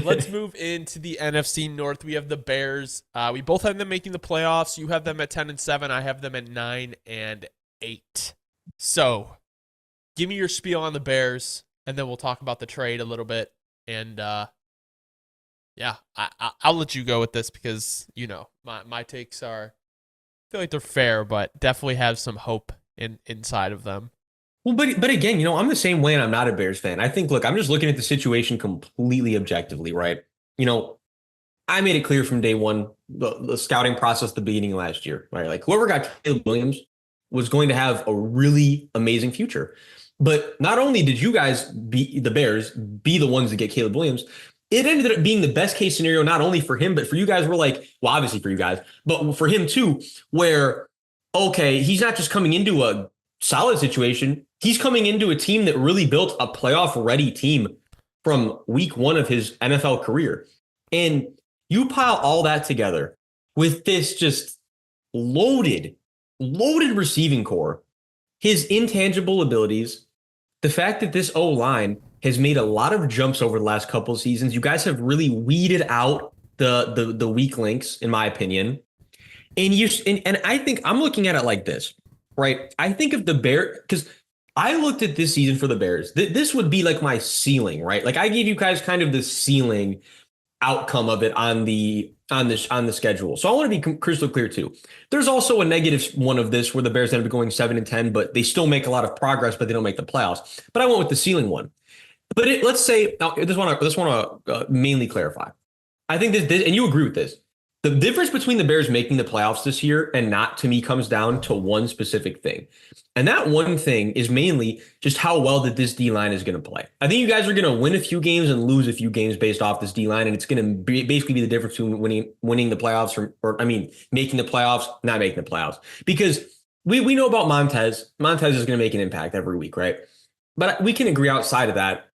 let's move into the NFC North. We have the Bears. We both have them making the playoffs. You have them at 10-7. I have them at 9-8. So, give me your spiel on the Bears, and then we'll talk about the trade a little bit. And yeah, I'll let you go with this because my takes are, I feel like they're fair, but definitely have some hope inside of them. Well, but again, I'm the same way, and I'm not a Bears fan. I think, look, I'm just looking at the situation completely objectively, right? You know, I made it clear from day one, the scouting process, the beginning of last year, right? Like whoever got Caleb Williams was going to have a really amazing future. But not only did you guys be the Bears be the ones to get Caleb Williams, it ended up being the best case scenario, not only for him, but for you guys. We're like, well, obviously for you guys, but for him too, where, okay, he's not just coming into a solid situation. He's coming into a team that really built a playoff ready team from week one of his NFL career. And you pile all that together with this just loaded, loaded receiving core, his intangible abilities, the fact that this O line has made a lot of jumps over the last couple of seasons. You guys have really weeded out the weak links, in my opinion. And I think I'm looking at it like this, right? I think of the Bears, because I looked at this season for the Bears. This would be like my ceiling, right? Like I gave you guys kind of the ceiling outcome of it on the schedule. So I want to be crystal clear too. There's also a negative one of this where the Bears end up going 7-10, but they still make a lot of progress, but they don't make the playoffs. But I went with the ceiling one. But let's say I just want to mainly clarify. I think this, and you agree with this. The difference between the Bears making the playoffs this year and not, to me, comes down to one specific thing. And that one thing is mainly just how well that this D line is going to play. I think you guys are going to win a few games and lose a few games based off this D line, and it's going to basically be the difference between winning the playoffs making the playoffs, not making the playoffs. Because we know about Montez. Montez is going to make an impact every week, right? But we can agree outside of that.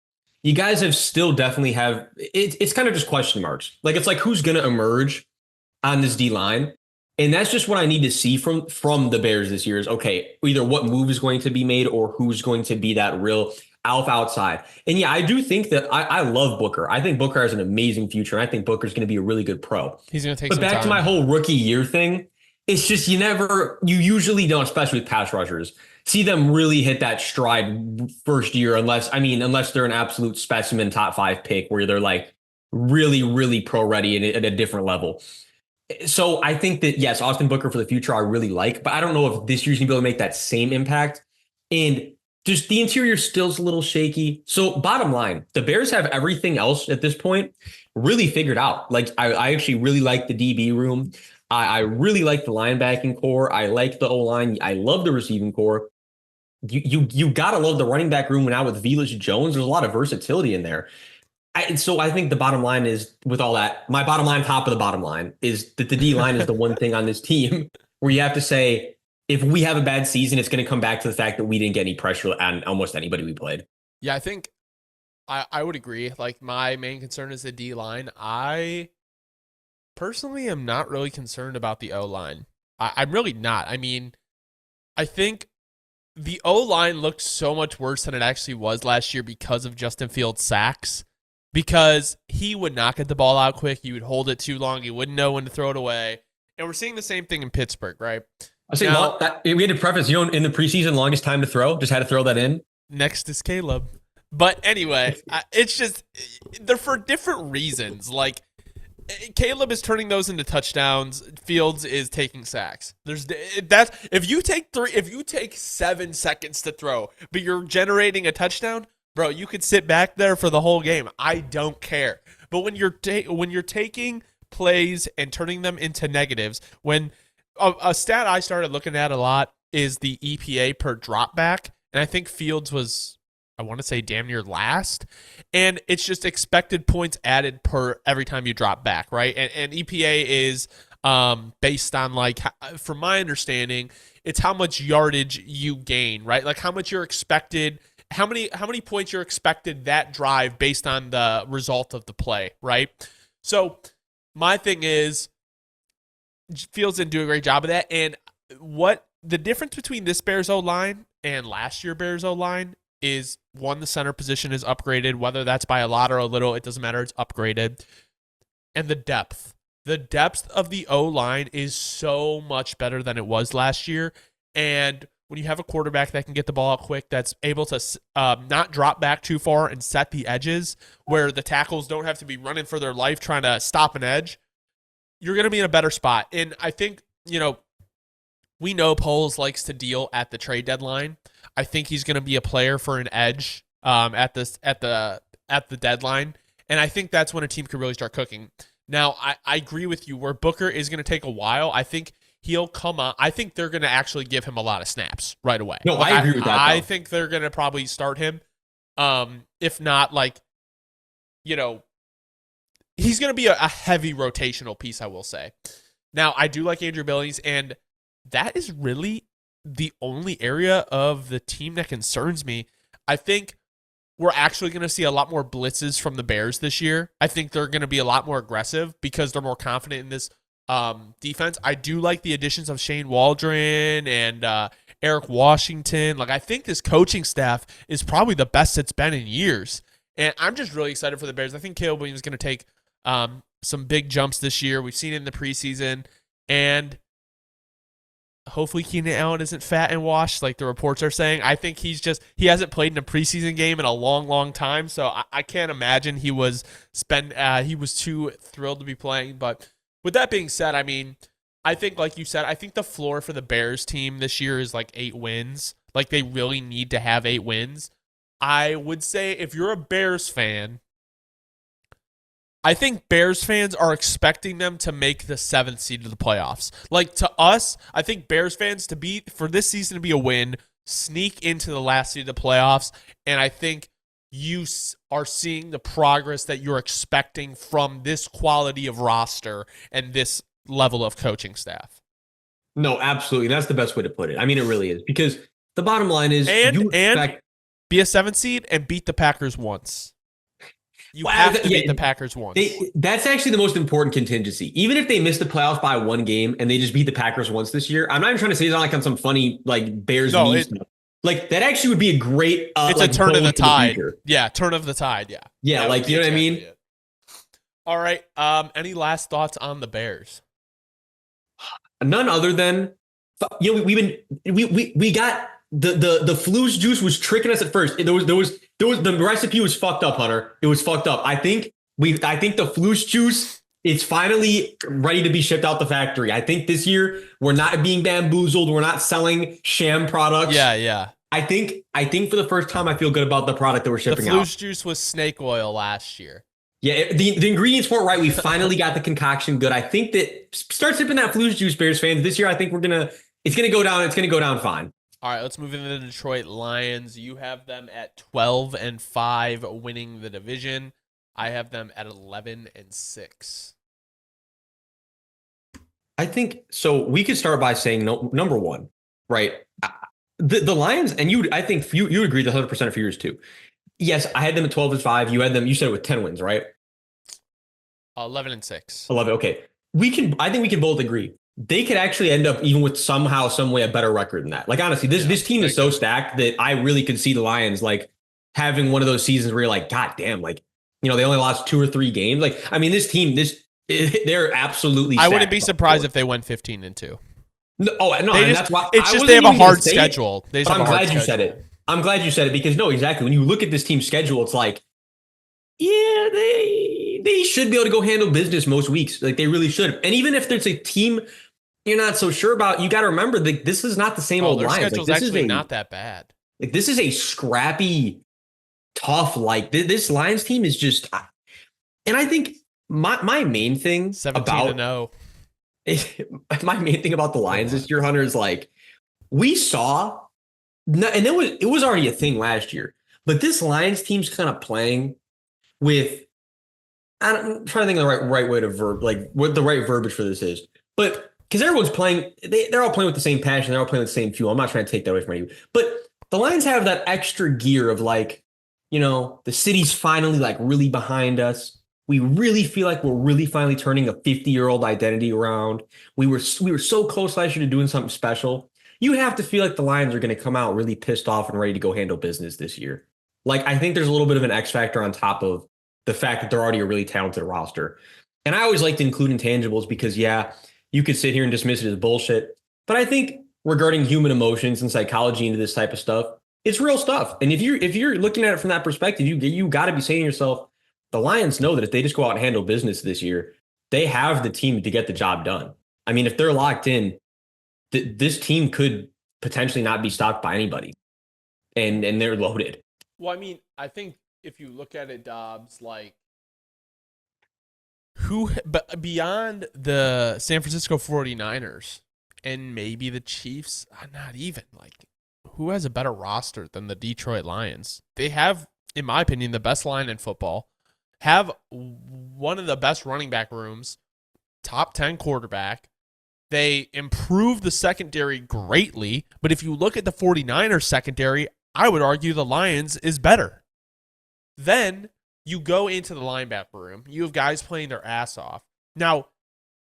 You guys have still definitely have it's kind of just question marks. Like it's like who's going to emerge on this D line. And that's just what I need to see from the Bears this year is, okay, either what move is going to be made or who's going to be that real alpha outside. And yeah, I do think that I love Booker. I think Booker has an amazing future. And I think Booker's going to be a really good pro. He's going to take But some back to time. my whole rookie year thing, it's just you usually don't, especially with pass rushers, see them really hit that stride first year unless they're an absolute specimen top 5 pick where they're like really, really pro ready at a different level. So I think that, yes, Austin Booker for the future I really like, but I don't know if this year's going to be able to make that same impact. And just the interior still's a little shaky. So bottom line, the Bears have everything else at this point really figured out. Like I actually really like the DB room. I really like the linebacking core. I like the O-line. I love the receiving core. You gotta love the running back room now with Velus Jones. There's a lot of versatility in there. So I think the bottom line is with all that, my bottom line, top of the bottom line is that the D line is the one thing on this team where you have to say, if we have a bad season, it's going to come back to the fact that we didn't get any pressure on almost anybody we played. Yeah, I think I would agree. Like my main concern is the D line. I personally am not really concerned about the O line. I'm really not. I mean, I think the O line looked so much worse than it actually was last year because of Justin Fields' sacks. Because he would not get the ball out quick. He would hold it too long. He wouldn't know when to throw it away. And we're seeing the same thing in Pittsburgh, right? I say, Now, we had to preface, in the preseason, longest time to throw, just had to throw that in. next is Caleb. But anyway, it's just, they're for different reasons. Like, Caleb is turning those into touchdowns. Fields is taking sacks. If you take 7 seconds to throw, but you're generating a touchdown, bro, you could sit back there for the whole game. I don't care. But when you're taking plays and turning them into negatives, when a stat I started looking at a lot is the EPA per drop back, and I think Fields was, I want to say, damn near last, and it's just expected points added per every time you drop back, right? And EPA is based on, like, from my understanding, it's how much yardage you gain, right? Like how much you're expected. How many points you're expected that drive based on the result of the play, right? So my thing is, Fields didn't do a great job of that. And what the difference between this Bears O-line and last year Bears O-line is one, the center position is upgraded, whether that's by a lot or a little, it doesn't matter, it's upgraded. And the depth. The depth of the O-line is so much better than it was last year. And when you have a quarterback that can get the ball out quick, that's able to not drop back too far and set the edges where the tackles don't have to be running for their life trying to stop an edge, you're going to be in a better spot. And I think, we know Poles likes to deal at the trade deadline. I think he's going to be a player for an edge at the deadline. And I think that's when a team could really start cooking. Now, I agree with you where Booker is going to take a while. I think he'll come on. I think they're going to actually give him a lot of snaps right away. No, I agree with that. I think they're going to probably start him. If not, he's going to be a heavy rotational piece, I will say. Now, I do like Andrew Billings, and that is really the only area of the team that concerns me. I think we're actually going to see a lot more blitzes from the Bears this year. I think they're going to be a lot more aggressive because they're more confident in this defense. I do like the additions of Shane Waldron and Eric Washington. I think this coaching staff is probably the best it's been in years. And I'm just really excited for the Bears. I think Caleb Williams is going to take some big jumps this year. We've seen it in the preseason. And hopefully Keenan Allen isn't fat and washed like the reports are saying. I think he hasn't played in a preseason game in a long, long time. So I can't imagine he was too thrilled to be playing. But with that being said, I think, like you said, I think the floor for the Bears team this year is 8 wins. They really need to have 8 wins. I would say if you're a Bears fan, I think Bears fans are expecting them to make the 7th seed of the playoffs. To us, I think Bears fans for this season to be a win, sneak into the last seed of the playoffs, and I think you are seeing the progress that you're expecting from this quality of roster and this level of coaching staff. No, absolutely. That's the best way to put it. It really is, because the bottom line is and be a 7th seed and beat the Packers once. You have to beat the Packers once. That's actually the most important contingency. Even if they miss the playoffs by 1 game and they just beat the Packers once this year, I'm not even trying to say it's not on some funny Bears stuff. That actually would be a great. It's a turn of the tide. Yeah, turn of the tide. Yeah. Yeah, you know what I mean. All right. Any last thoughts on the Bears? None other than, we got. The flu's juice was tricking us at first. The recipe was fucked up, Hunter. It was fucked up. I think the flu's juice is finally ready to be shipped out the factory. I think this year we're not being bamboozled. We're not selling sham products. Yeah. I think for the first time I feel good about the product that we're shipping out. The flu's juice was snake oil last year. Yeah, the ingredients weren't right. We finally got the concoction good. I think that start sipping that flu's juice, Bears fans. This year I think it's gonna go down. It's gonna go down fine. All right, let's move into the Detroit Lions. You have them at 12-5 winning the division. I have them at 11-6. I think so. We could start by saying number one, right? The Lions, and I think you agreed 100% for yours too. Yes, I had them at 12-5. You had them. You said it with 10 wins, right? 11-6. 11. Okay, I think we can both agree. They could actually end up even with somehow, some way, a better record than that. Honestly, this team is so stacked that I really could see the Lions having one of those seasons where you're God damn, they only lost 2 or 3 games. This team, they're absolutely stacked. I wouldn't be surprised if they went 15-2. No, that's why it's just they have a hard schedule. I'm glad you said it. I'm glad you said it because exactly. When you look at this team's schedule, it's they should be able to go handle business most weeks. They really should. And even if there's a team you're not so sure about, you got to remember that this is not the same old Lions. Their schedule's actually not that bad. This is a scrappy, tough. This Lions team is just, and I think my main thing 17-0. My main thing about the Lions this year, Hunter, is we saw, and it was already a thing last year, but this Lions team's kind of playing with. I'm trying to think of the right way to what the right verbiage for this is, but. Because everyone's playing, they're all playing with the same passion. They're all playing with the same fuel. I'm not trying to take that away from you. But the Lions have that extra gear of the city's finally really behind us. We really feel like we're really finally turning a 50-year-old identity around. We were so close last year to doing something special. you have to feel like the Lions are going to come out really pissed off and ready to go handle business this year. Like, I think there's a little bit of an X factor on top of the fact that they're already a really talented roster. And I always like to include intangibles because, yeah, you could sit here and dismiss it as bullshit. But I think regarding human emotions and psychology into this type of stuff, it's real stuff. And if you're looking at it from that perspective, you got to be saying to yourself, the Lions know that if they just go out and handle business this year, they have the team to get the job done. I mean, if they're locked in, this team could potentially not be stopped by anybody, and they're loaded. Well, I mean, I think if you look at it, Dobbs, like but beyond the San Francisco 49ers and maybe the Chiefs, not even like who has a better roster than the Detroit Lions? They have, in my opinion, the best line in football, have one of the best running back rooms, top 10 quarterback. They improved the secondary greatly, but if you look at the 49ers secondary, I would argue the Lions is better. Then you go into the linebacker room. You have guys playing their ass off. Now,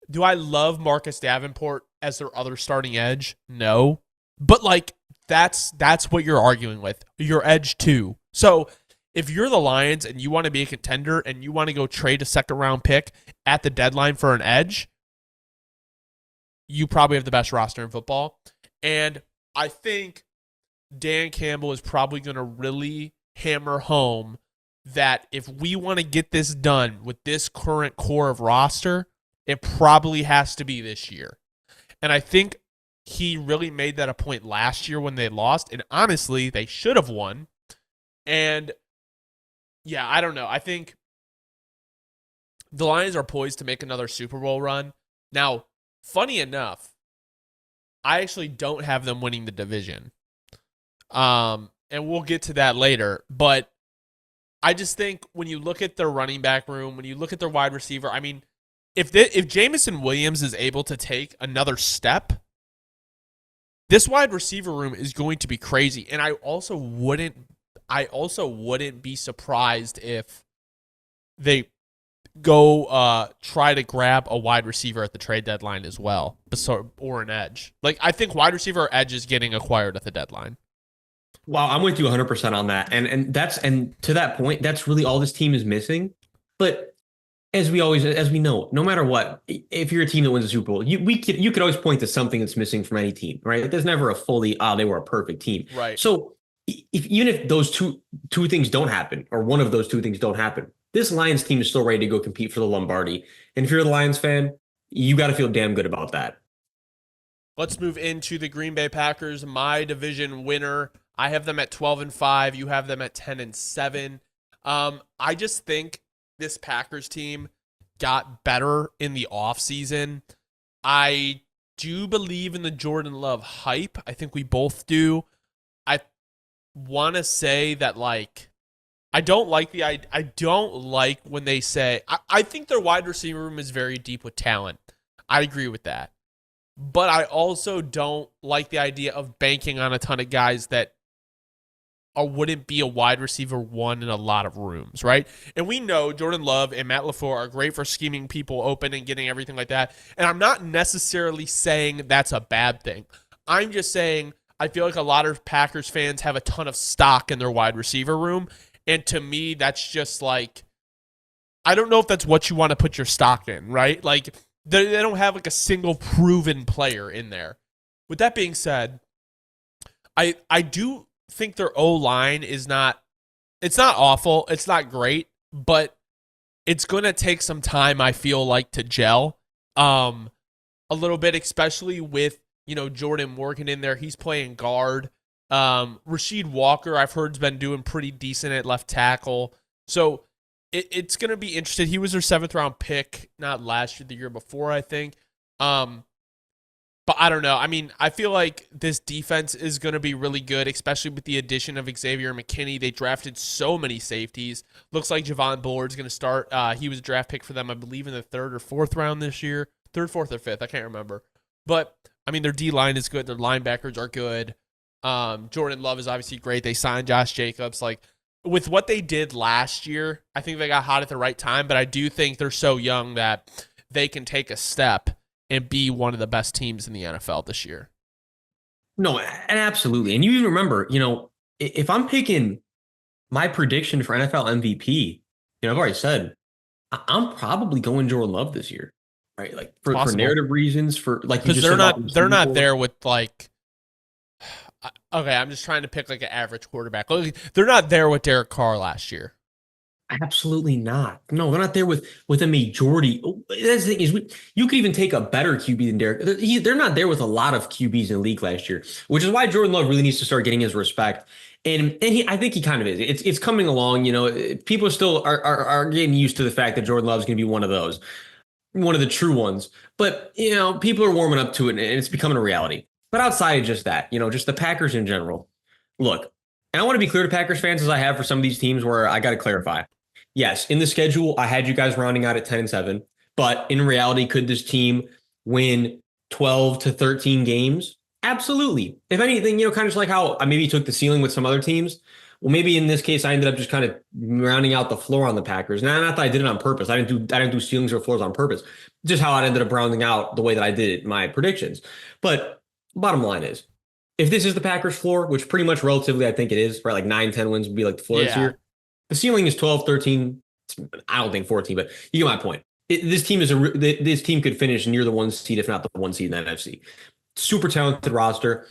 do I love Marcus Davenport as their other starting edge? No. But like that's what you're arguing with. Your edge too. So if you're the Lions and you want to be a contender and you want to go trade a second round pick at the deadline for an edge, you probably have the best roster in football. And I think Dan Campbell is probably going to really hammer home that if we want to get this done with this current core of roster, it probably has to be this year. And I think he really made that a point last year when they lost. And honestly, they should have won. And yeah, I don't know. I think the Lions are poised to make another Super Bowl run. Now, funny enough, I actually don't have them winning the division. And we'll get to that later. But I just think when you look at their running back room, when you look at their wide receiver, I mean, if Jameson Williams is able to take another step, this wide receiver room is going to be crazy. And I also wouldn't be surprised if they go try to grab a wide receiver at the trade deadline as well, or an edge. Like, I think wide receiver or edge is getting acquired at the deadline. Wow, I'm with you 100% on that. And to that point, that's really all this team is missing. But as we know, no matter what, if you're a team that wins a Super Bowl, you could always point to something that's missing from any team, right? There's never a fully, they were a perfect team. Right. So even if those two things don't happen, or one of those two things don't happen, this Lions team is still ready to go compete for the Lombardi. And if you're a Lions fan, you got to feel damn good about that. Let's move into the Green Bay Packers, my division winner. I have them at 12-5. You have them at 10-7. I just think this Packers team got better in the offseason. I do believe in the Jordan Love hype. I think we both do. I want to say that, like, I don't like when they say, I think their wide receiver room is very deep with talent. I agree with that. But I also don't like the idea of banking on a ton of guys that wouldn't be a wide receiver one in a lot of rooms, right? And we know Jordan Love and Matt LaFleur are great for scheming people open and getting everything like that. And I'm not necessarily saying that's a bad thing. I'm just saying I feel like a lot of Packers fans have a ton of stock in their wide receiver room. And to me, that's just like, I don't know if that's what you want to put your stock in, right? Like, they don't have like a single proven player in there. With that being said, I do think their O-line it's not awful, it's not great, but it's going to take some time, I feel like, to gel a little bit, especially with, Jordan Morgan in there. He's playing guard. Rasheed Walker, I've heard, has been doing pretty decent at left tackle. So it's going to be interesting. He was their 7th round pick, not last year, the year before, I think. But I don't know. I mean, I feel like this defense is going to be really good, especially with the addition of Xavier McKinney. They drafted so many safeties. Looks like Javon Bullard's going to start. He was a draft pick for them, I believe, in the 3rd or 4th round this year. 3rd, 4th, or 5th. I can't remember. But, I mean, their D-line is good. Their linebackers are good. Jordan Love is obviously great. They signed Josh Jacobs. Like, with what they did last year, I think they got hot at the right time, but I do think they're so young that they can take a step and be one of the best teams in the NFL this year. No, and absolutely. And you even remember, if I'm picking my prediction for NFL MVP, I've already said I'm probably going Jordan Love this year, right? Like It's for possible narrative reasons, for like you because just said about the they're receiving not core. there with like. Okay, I'm just trying to pick like an average quarterback. Like, they're not there with Derek Carr last year. Absolutely not. No, they're not there with a majority. That's the thing is, you could even take a better QB than Derek. They're not there with a lot of QBs in the league last year, which is why Jordan Love really needs to start getting his respect. And I think he kind of is. It's coming along. People still are getting used to the fact that Jordan Love is going to be one of those, one of the true ones. But people are warming up to it, and it's becoming a reality. But outside of just that, just the Packers in general. Look, and I want to be clear to Packers fans as I have for some of these teams where I got to clarify. Yes, in the schedule, I had you guys rounding out at 10-7, but in reality, could this team win 12 to 13 games? Absolutely. If anything, kind of just like how I maybe took the ceiling with some other teams. Well, maybe in this case, I ended up just kind of rounding out the floor on the Packers. Now, not that I did it on purpose. I didn't do ceilings or floors on purpose. Just how I ended up rounding out the way that I did my predictions. But bottom line is, if this is the Packers floor, which pretty much relatively I think it is, right? Like 9-10 wins would be like the floor this Yeah, year. The ceiling is 12, 13. I don't think 14, but you get my point. This team could finish near the 1 seed, if not the 1 seed in the NFC. Super talented roster,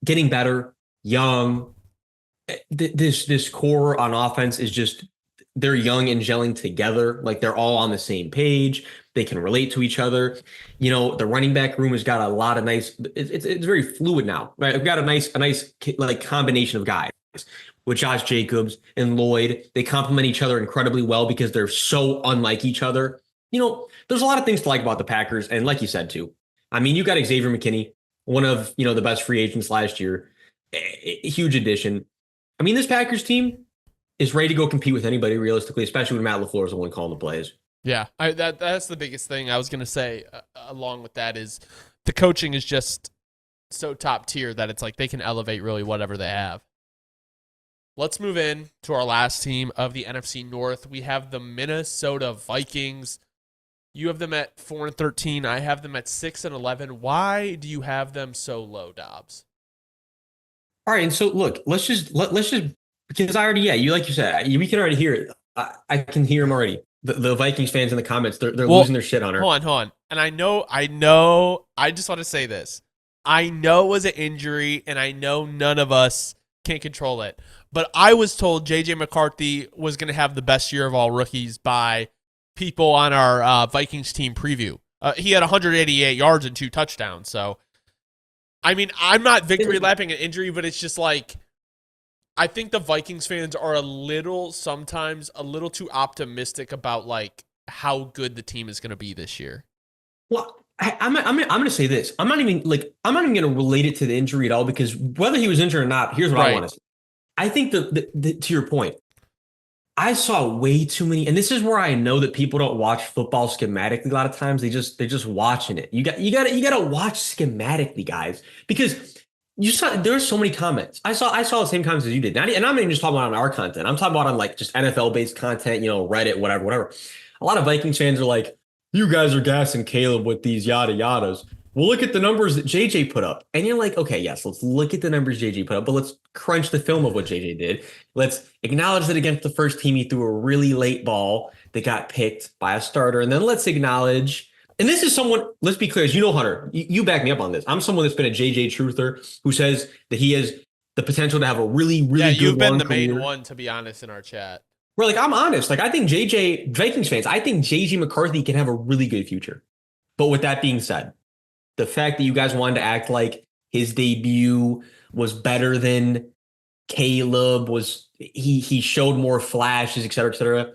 getting better, young. This core on offense is just they're young and gelling together. Like they're all on the same page. They can relate to each other. The running back room has got a lot of nice. It's very fluid now. Right, I've got a nice like combination of guys with Josh Jacobs and Lloyd. They complement each other incredibly well because they're so unlike each other. There's a lot of things to like about the Packers, and like you said too. I mean, you got Xavier McKinney, one of the best free agents last year. A huge addition. I mean, this Packers team is ready to go compete with anybody realistically, especially when Matt LaFleur is the one calling the plays. yeah. That's the biggest thing I was gonna say. Along with that is the coaching is just so top tier that it's like they can elevate really whatever they have. Let's move in to our last team of the NFC North. We have the Minnesota Vikings. You have them at 4-13. I have them at 6-11. Why do you have them so low, Dobbs? All right, and so look, let's just because I already you like you said we can already hear it. I can hear them already. The Vikings fans in the comments they're Well, losing their shit on her. hold on. And I know. I just want to say this. I know it was an injury, and I know none of us can control it. But I was told J.J. McCarthy was going to have the best year of all rookies by people on our Vikings team preview. He had 188 yards and 2 touchdowns. So, I mean, I'm not victory lapping an injury, but it's just like I think the Vikings fans are sometimes a little too optimistic about like how good the team is going to be this year. Well, I'm going to say this. I'm not even going to relate it to the injury at all because whether he was injured or not, here's what I Right. want to say. I think to your point, I saw way too many, and this is where I know that people don't watch football schematically. A lot of times they're just watching it. You got to watch schematically, guys, because you saw there's so many comments. I saw the same comments as you did, and I'm not even just talking about on our content. I'm talking about on like just NFL based content, Reddit, whatever. A lot of Vikings fans are like, "You guys are gassing Caleb with these yada yadas." Well, look at the numbers that JJ put up, and you're like, "Okay, yes, let's look at the numbers JJ put up, but let's crunch the film of what JJ did. Let's acknowledge that against the first team, he threw a really late ball that got picked by a starter. And then let's acknowledge, and this is someone, let's be clear, as Hunter, you back me up on this. I'm someone that's been a JJ truther who says that he has the potential to have a really, really good You've been long the main career. one, to be honest, in our chat. Where like, I'm honest. Like, I think Vikings fans, I think JJ McCarthy can have a really good future. But with that being said, the fact that you guys wanted to act like his debut was better than Caleb was he showed more flashes, et cetera, et cetera.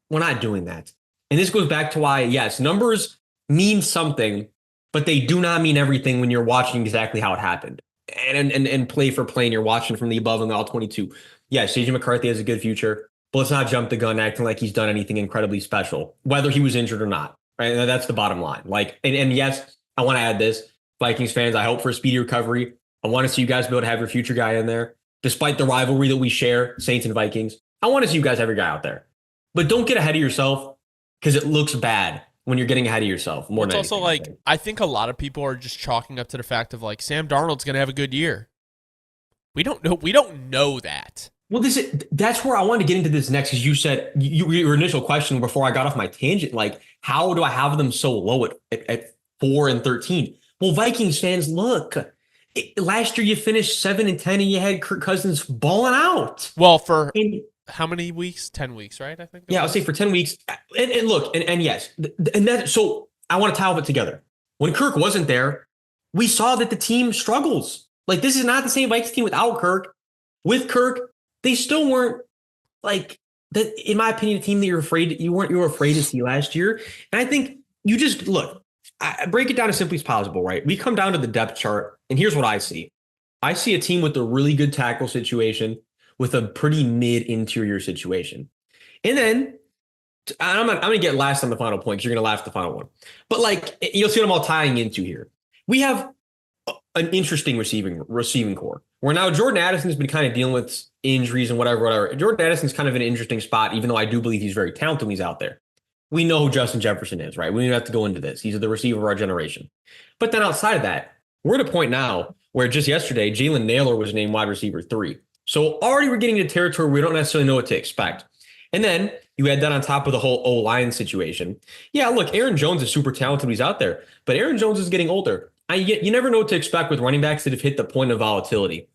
We're not doing that. And this goes back to why, yes, numbers mean something, but they do not mean everything when you're watching exactly how it happened. And play for play, and you're watching from the above and the all 22. Yes, JJ McCarthy has a good future, but let's not jump the gun acting like he's done anything incredibly special, whether he was injured or not. Right. And that's the bottom line. Like, and yes, I want to add this. Vikings fans, I hope for a speedy recovery. I want to see you guys be able to have your future guy in there. Despite the rivalry that we share, Saints and Vikings, I want to see you guys have your guy out there. But don't get ahead of yourself because it looks bad when you're getting ahead of yourself more It's than also anything, I like, think. I think a lot of people are just chalking up to the fact of like Sam Darnold's going to have a good year. We don't know. We don't know that. Well, that's where I wanted to get into this next, because you said your initial question before I got off my tangent, like, how do I have them so low at 4-13? Well, Vikings fans, look, last year you finished 7-10 and you had Kirk Cousins balling out. Well, for And how many weeks? 10 weeks, right? I think it yeah, I'll was. say for 10 weeks. And look, and yes, and that, so I want to tie all of it together. When Kirk wasn't there, we saw that the team struggles. Like, this is not the same Vikings team without Kirk. With Kirk, they still weren't like that, in my opinion, a team that you were afraid to see last year. And I think you just look, I break it down as simply as possible, right? We come down to the depth chart, and here's what I see. I see a team with a really good tackle situation with a pretty mid interior situation. And then I'm gonna get last on the final point because you're gonna laugh at the final one. But like, you'll see what I'm all tying into here. We have an interesting receiving core where now Jordan Addison's been kind of dealing with injuries and whatever. Jordan Addison's kind of in an interesting spot, even though I do believe he's very talented when he's out there. We know who Justin Jefferson is, right? We don't have to go into this. He's the receiver of our generation. But then outside of that, we're at a point now where just yesterday, Jalen Naylor was named wide receiver 3. So already we're getting into territory where we don't necessarily know what to expect. And then you add that on top of the whole O-line situation. Yeah, look, Aaron Jones is super talented when he's out there, but Aaron Jones is getting older. You never know what to expect with running backs that have hit the point of volatility.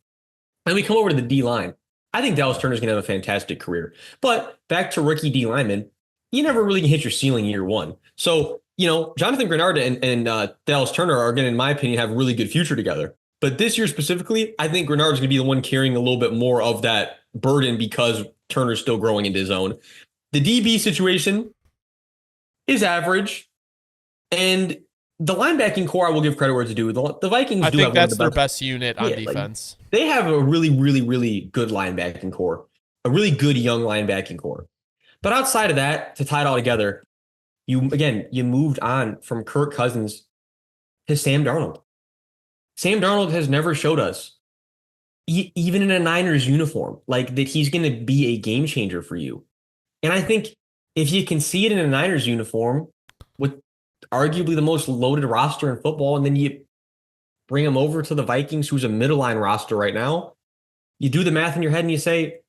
And we come over to the D-line. I think Dallas Turner's going to have a fantastic career. But back to rookie D lineman, you never really hit your ceiling year one. So, Jonathan Grenard and Dallas Turner are going to, in my opinion, have a really good future together. But this year specifically, I think Grenard's going to be the one carrying a little bit more of that burden because Turner's still growing into his own. The DB situation is average. And the linebacking core, I will give credit where it's due. The Vikings I do think have that's one of the their best best unit on defense. Like, they have a really, really, really good linebacking core, a really good young linebacking core. But outside of that, to tie it all together, you moved on from Kirk Cousins to Sam Darnold. Sam Darnold has never showed us, even in a Niners uniform, like that he's going to be a game changer for you. And I think if you can see it in a Niners uniform with arguably the most loaded roster in football, and then you bring him over to the Vikings, who's a middle line roster right now, you do the math in your head and you say,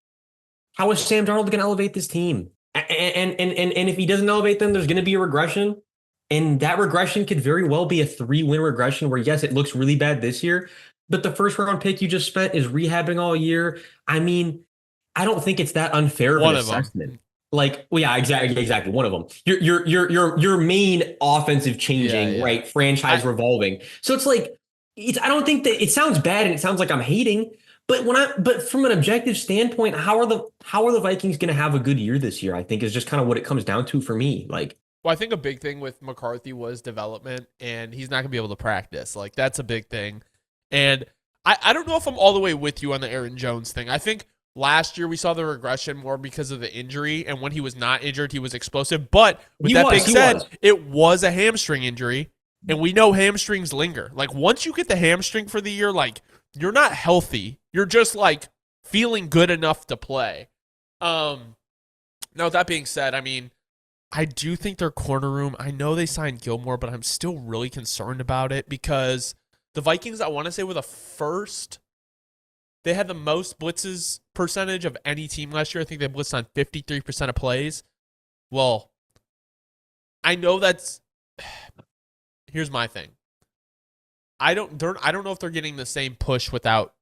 how is Sam Darnold going to elevate this team? And if he doesn't elevate them, there's going to be a regression. And that regression could very well be a 3-win regression where, yes, it looks really bad this year, but the first round pick you just spent is rehabbing all year. I mean, I don't think it's that unfair of an assessment. Like, well, yeah, exactly. One of them. Your main offensive changing, right? Franchise revolving. So it's like, I don't think that it sounds bad and it sounds like I'm hating. But from an objective standpoint, how are the Vikings going to have a good year this year? I think is just kind of what it comes down to for me. Like, well, I think a big thing with McCarthy was development, and he's not going to be able to practice. Like, that's a big thing. And I don't know if I'm all the way with you on the Aaron Jones thing. I think last year we saw the regression more because of the injury, and when he was not injured, he was explosive. But with that being said, it was a hamstring injury, and we know hamstrings linger. Like, once you get the hamstring for the year, like, you're not healthy. You're just, like, feeling good enough to play. Now, with that being said, I mean, I do think their corner room, I know they signed Gilmore, but I'm still really concerned about it because the Vikings, I want to say, were the first. They had the most blitzes percentage of any team last year. I think they blitzed on 53% of plays. Well, I know that's. Here's my thing. I don't know if they're getting the same push without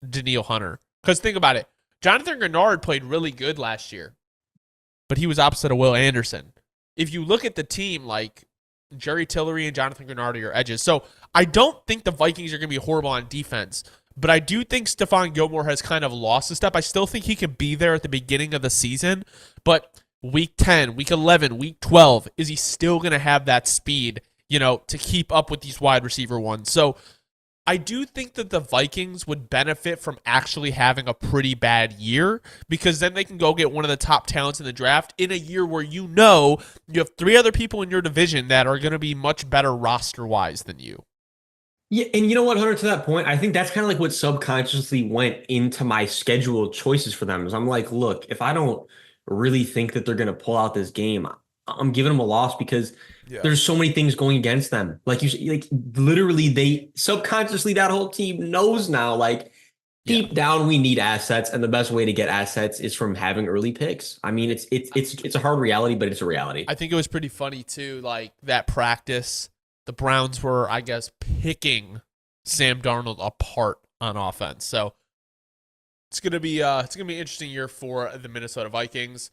Danielle Hunter. Because think about it. Jonathan Grenard played really good last year, but he was opposite of Will Anderson. If you look at the team, like Jerry Tillery and Jonathan Grenard are your edges. So I don't think the Vikings are going to be horrible on defense, but I do think Stephon Gilmore has kind of lost a step. I still think he can be there at the beginning of the season, but week 10, week 11, week 12, is he still going to have that speed, to keep up with these wide receiver ones? So I do think that the Vikings would benefit from actually having a pretty bad year because then they can go get one of the top talents in the draft in a year where you have 3 other people in your division that are going to be much better roster-wise than you. Yeah, and you know what, Hunter, to that point, I think that's kind of like what subconsciously went into my schedule choices for them. Is I'm like, look, if I don't really think that they're going to pull out this game, I'm giving them a loss because Yeah. There's so many things going against them. Like like literally, they subconsciously that whole team knows now. Like Yeah. deep down, we need assets, and the best way to get assets is from having early picks. I mean, it's a hard reality, but it's a reality. I think it was pretty funny too. Like that practice, the Browns were, I guess, picking Sam Darnold apart on offense. So it's gonna be an interesting year for the Minnesota Vikings.